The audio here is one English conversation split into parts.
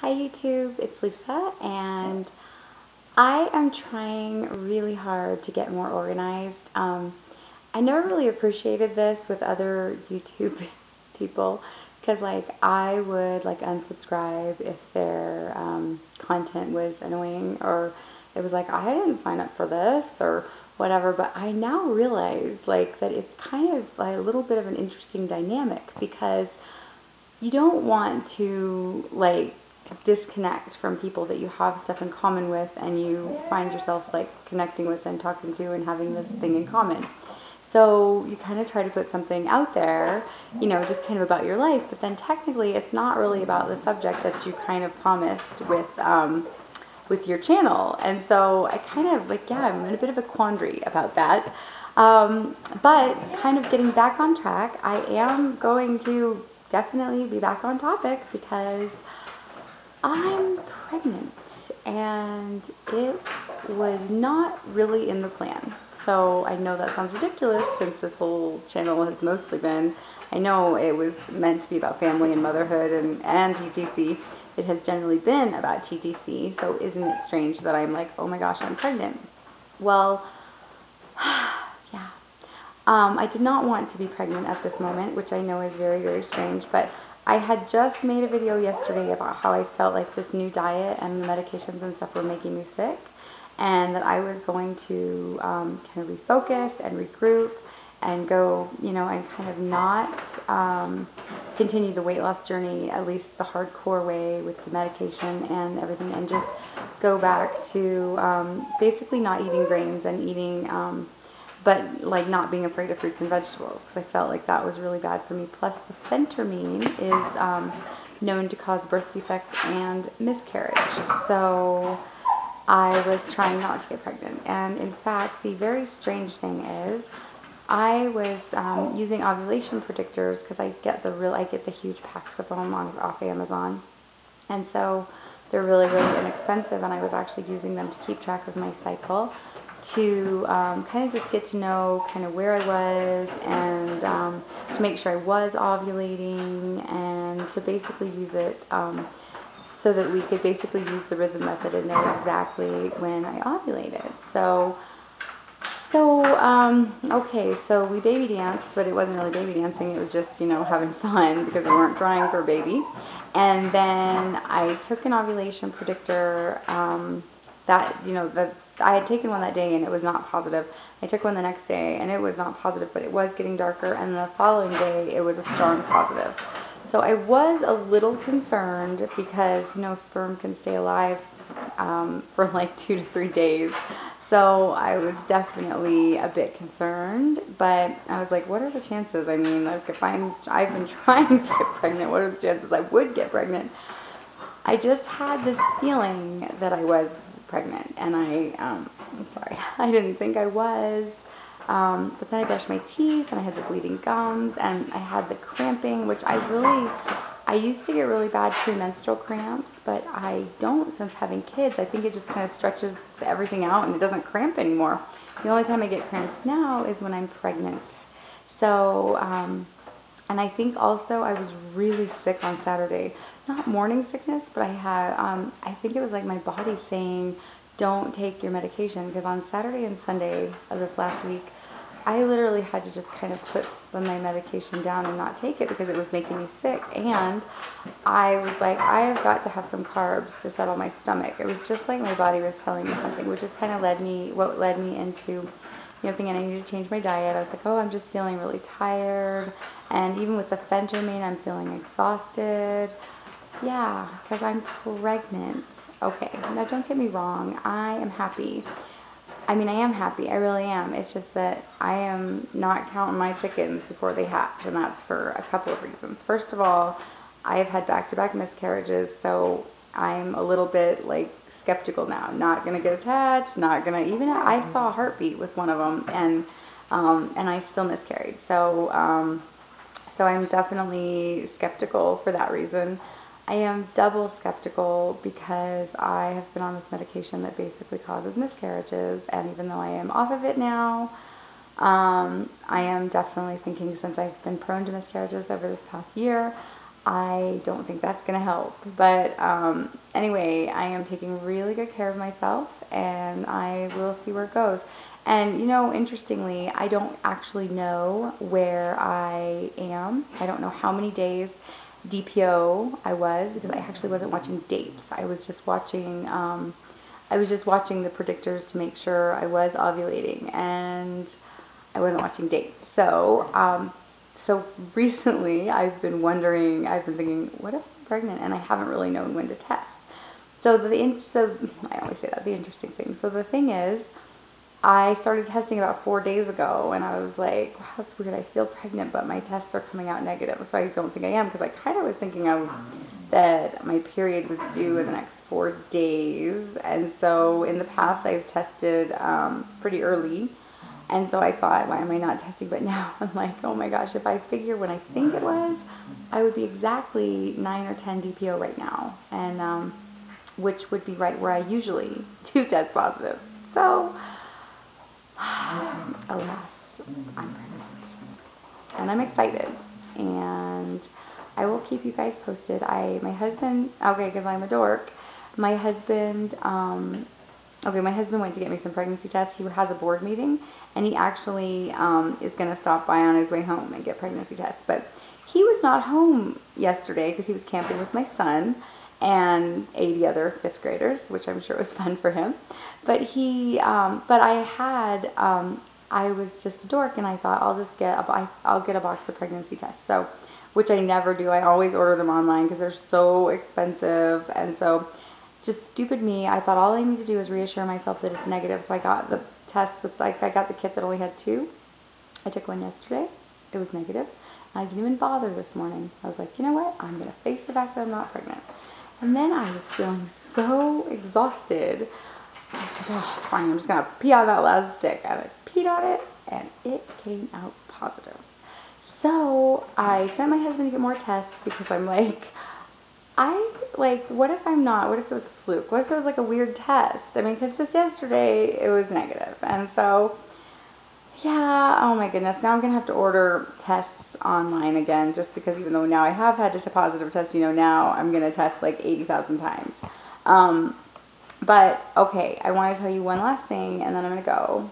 Hi YouTube, it's Lisa, and I am trying really hard to get more organized. I never really appreciated this with other YouTube people because I would unsubscribe if their content was annoying, or it was like I didn't sign up for this or whatever. But I now realize that it's kind of a little bit of an interesting dynamic because you don't want to disconnect from people that you have stuff in common with and you find yourself connecting with and talking to and having this thing in common. So you kind of try to put something out there, just kind of about your life, but then technically it's not really about the subject that you kind of promised with your channel. And so I kind of I'm in a bit of a quandary about that. But kind of getting back on track, I am going to definitely be back on topic because I'm pregnant and it was not really in the plan. So I know that sounds ridiculous since this whole channel has mostly been, I know it was meant to be about family and motherhood and TTC. It has generally been about TTC, so isn't it strange that I'm like, oh my gosh, I'm pregnant? Well, yeah. I did not want to be pregnant at this moment, which I know is very, very strange, but I had just made a video yesterday about how I felt like this new diet and the medications and stuff were making me sick, and that I was going to kind of refocus and regroup and go, and kind of not continue the weight loss journey, at least the hardcore way with the medication and everything, and just go back to basically not eating grains and eating but not being afraid of fruits and vegetables, because I felt like that was really bad for me. Plus the phentermine is known to cause birth defects and miscarriage. So I was trying not to get pregnant. And in fact, the very strange thing is I was using ovulation predictors because I get the huge packs of them off Amazon. And so they're really, really inexpensive, and I was actually using them to keep track of my cycle, to kind of just get to know kind of where I was, and to make sure I was ovulating, and to basically use it so that we could basically use the rhythm method and know exactly when I ovulated. Okay, so we baby danced, but it wasn't really baby dancing. It was just, having fun because we weren't trying for a baby. And then I took an ovulation predictor I had taken one that day and it was not positive. I took one the next day and it was not positive, but it was getting darker. And the following day, it was a strong positive. So I was a little concerned because, sperm can stay alive for 2 to 3 days. So I was definitely a bit concerned, but I was like, what are the chances? I mean, if I've been trying to get pregnant, what are the chances I would get pregnant? I just had this feeling that I was pregnant, and I'm sorry, I didn't think I was. But then I brushed my teeth, and I had the bleeding gums, and I had the cramping, which I used to get really bad premenstrual cramps, but I don't since having kids. I think it just kind of stretches everything out and it doesn't cramp anymore. The only time I get cramps now is when I'm pregnant. So, and I think also I was really sick on Saturday. Not morning sickness, but I had, I think it was my body saying, don't take your medication, because on Saturday and Sunday of this last week, I literally had to just kind of put my medication down and not take it because it was making me sick. And I was like, I have got to have some carbs to settle my stomach. It was just like my body was telling me something, which just kind of led me into, thinking I needed to change my diet. I was like, oh, I'm just feeling really tired. And even with the phentermine, I'm feeling exhausted. Yeah, because I'm pregnant. Okay, now don't get me wrong. I am happy. I mean, I am happy. I really am. It's just that I am not counting my chickens before they hatch, and that's for a couple of reasons. First of all, I have had back-to-back miscarriages, so I'm a little bit skeptical now. Not gonna get attached. Not gonna even. I saw a heartbeat with one of them, and I still miscarried. So I'm definitely skeptical for that reason. I am double skeptical because I have been on this medication that basically causes miscarriages, and even though I am off of it now, I am definitely thinking, since I've been prone to miscarriages over this past year, I don't think that's going to help. But anyway, I am taking really good care of myself, and I will see where it goes. And, you know, interestingly, I don't actually know where I am. I don't know how many days DPO I was, because I actually wasn't watching dates. I was just watching the predictors to make sure I was ovulating, and I wasn't watching dates. So recently I've been thinking, what if I'm pregnant? And I haven't really known when to test. So I always say that, the interesting thing. So the thing is, I started testing about 4 days ago, and I was like, wow, that's weird. I feel pregnant, but my tests are coming out negative. So I don't think I am, because I kind of was thinking that my period was due in the next 4 days. And so in the past, I've tested pretty early. And so I thought, why am I not testing? But now I'm like, oh my gosh, if I figure when I think it was, I would be exactly 9 or 10 DPO right now. And which would be right where I usually do test positive. So, alas, I'm pregnant. And I'm excited. And I will keep you guys posted. My husband, okay, because I'm a dork, my husband went to get me some pregnancy tests. He has a board meeting, and he actually is going to stop by on his way home and get pregnancy tests. But he was not home yesterday because he was camping with my son and 80 other 5th graders, which I'm sure was fun for him. But I was just a dork, and I thought I'll get a box of pregnancy tests. So, which I never do. I always order them online because they're so expensive. And so, just stupid me, I thought all I need to do is reassure myself that it's negative. So I got the test I got the kit that only had 2. I took one yesterday. It was negative. I didn't even bother this morning. I was like, you know what? I'm going to face the fact that I'm not pregnant. And then I was feeling so exhausted. I said, oh, fine, I'm just going to pee on that last stick. And I peed on it, and it came out positive. So I sent my husband to get more tests, because I'm like, what if I'm not? What if it was a fluke? What if it was like a weird test? I mean, because just yesterday it was negative. And so, yeah, oh my goodness. Now I'm going to have to order tests online again, just because even though now I have had a positive test, now I'm going to test like 80,000 times. But, okay, I want to tell you one last thing, and then I'm going to go.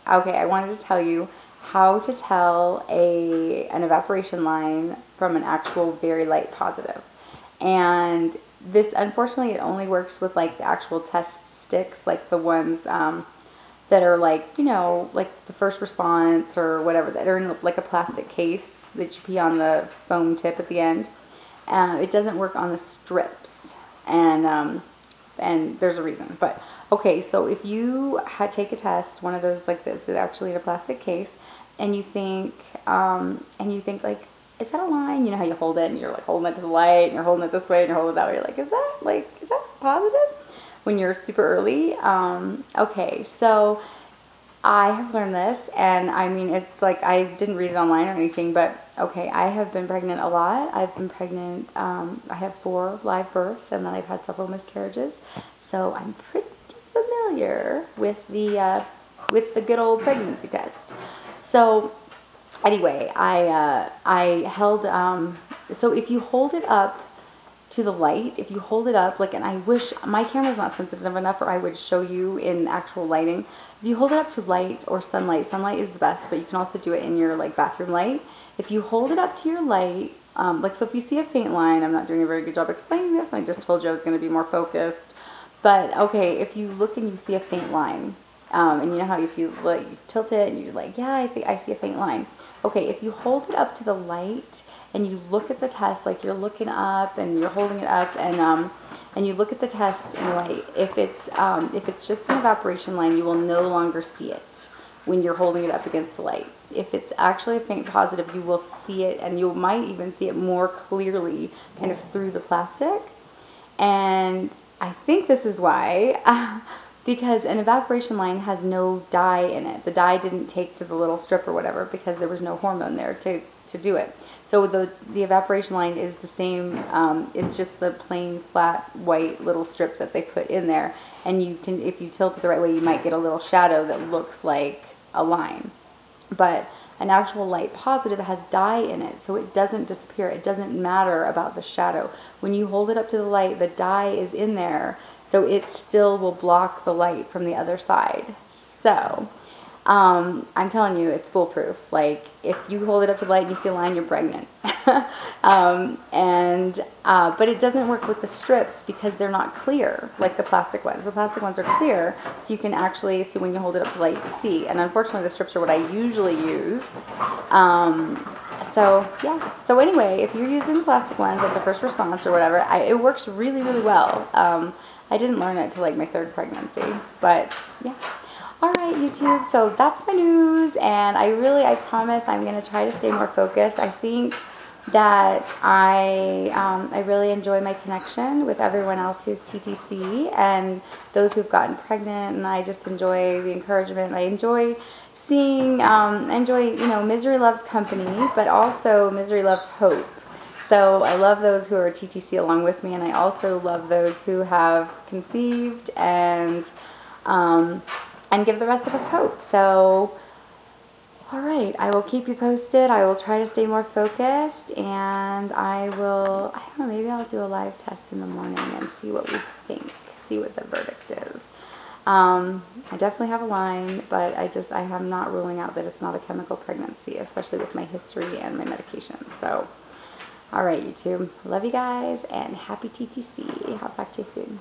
Okay, I wanted to tell you how to tell an evaporation line from an actual very light positive. And this, unfortunately, it only works with like the actual test sticks, like the ones that are like, like the first response or whatever, that are in like a plastic case that you pee on the foam tip at the end. It doesn't work on the strips, and there's a reason. But okay, so if you take a test, one of those like this, is actually in a plastic case, and you think like, is that a line? You know how you hold it, and you're like holding it to the light, and you're holding it this way, and you're holding it that way. You're like, is that positive? When you're super early. Okay, so I have learned this, and I mean, it's like, I didn't read it online or anything, but okay, I have been pregnant a lot. I've been pregnant, I have 4 live births, and then I've had several miscarriages. So I'm pretty familiar with the good old pregnancy test. So anyway, I held, so if you hold it up to the light, if you hold it up, like, and I wish my camera's not sensitive enough, or I would show you in actual lighting. If you hold it up to light or sunlight is the best, but you can also do it in your like bathroom light. If you hold it up to your light, like, so if you see a faint line, I'm not doing a very good job explaining this, I just told you I was going to be more focused. But okay, if you look and you see a faint line, and you know how if you tilt it and you're like, yeah, I think I see a faint line. Okay, if you hold it up to the light and you look at the test, like you're looking up and you're holding it up, and you look at the test in light, if it's just an evaporation line, you will no longer see it when you're holding it up against the light. If it's actually a faint positive, you will see it, and you might even see it more clearly kind of through the plastic. And I think this is why, because an evaporation line has no dye in it. The dye didn't take to the little strip or whatever, because there was no hormone there to do it. So the evaporation line is the same, it's just the plain flat white little strip that they put in there. And you can, if you tilt it the right way, you might get a little shadow that looks like a line. But an actual light positive has dye in it, so it doesn't disappear. It doesn't matter about the shadow. When you hold it up to the light, the dye is in there, so it still will block the light from the other side. So I'm telling you, it's foolproof. Like, if you hold it up to the light and you see a line, you're pregnant. But it doesn't work with the strips because they're not clear like the plastic ones. The plastic ones are clear, so you can actually see when you hold it up to the light, you can see. And unfortunately, the strips are what I usually use. So yeah. So anyway, if you're using plastic ones, like the first response or whatever, it works really, really well. I didn't learn it till like my 3rd pregnancy, but yeah. Alright, YouTube, so that's my news, and I promise I'm going to try to stay more focused. I think that I really enjoy my connection with everyone else who's TTC and those who've gotten pregnant, and I just enjoy the encouragement. I enjoy seeing, misery loves company, but also misery loves hope. So I love those who are TTC along with me, and I also love those who have conceived and give the rest of us hope. So, all right, I will keep you posted. I will try to stay more focused, and I don't know, maybe I'll do a live test in the morning and see what we think, see what the verdict is. I definitely have a line, but I am not ruling out that it's not a chemical pregnancy, especially with my history and my medication. So, all right, YouTube, love you guys, and happy TTC. I'll talk to you soon.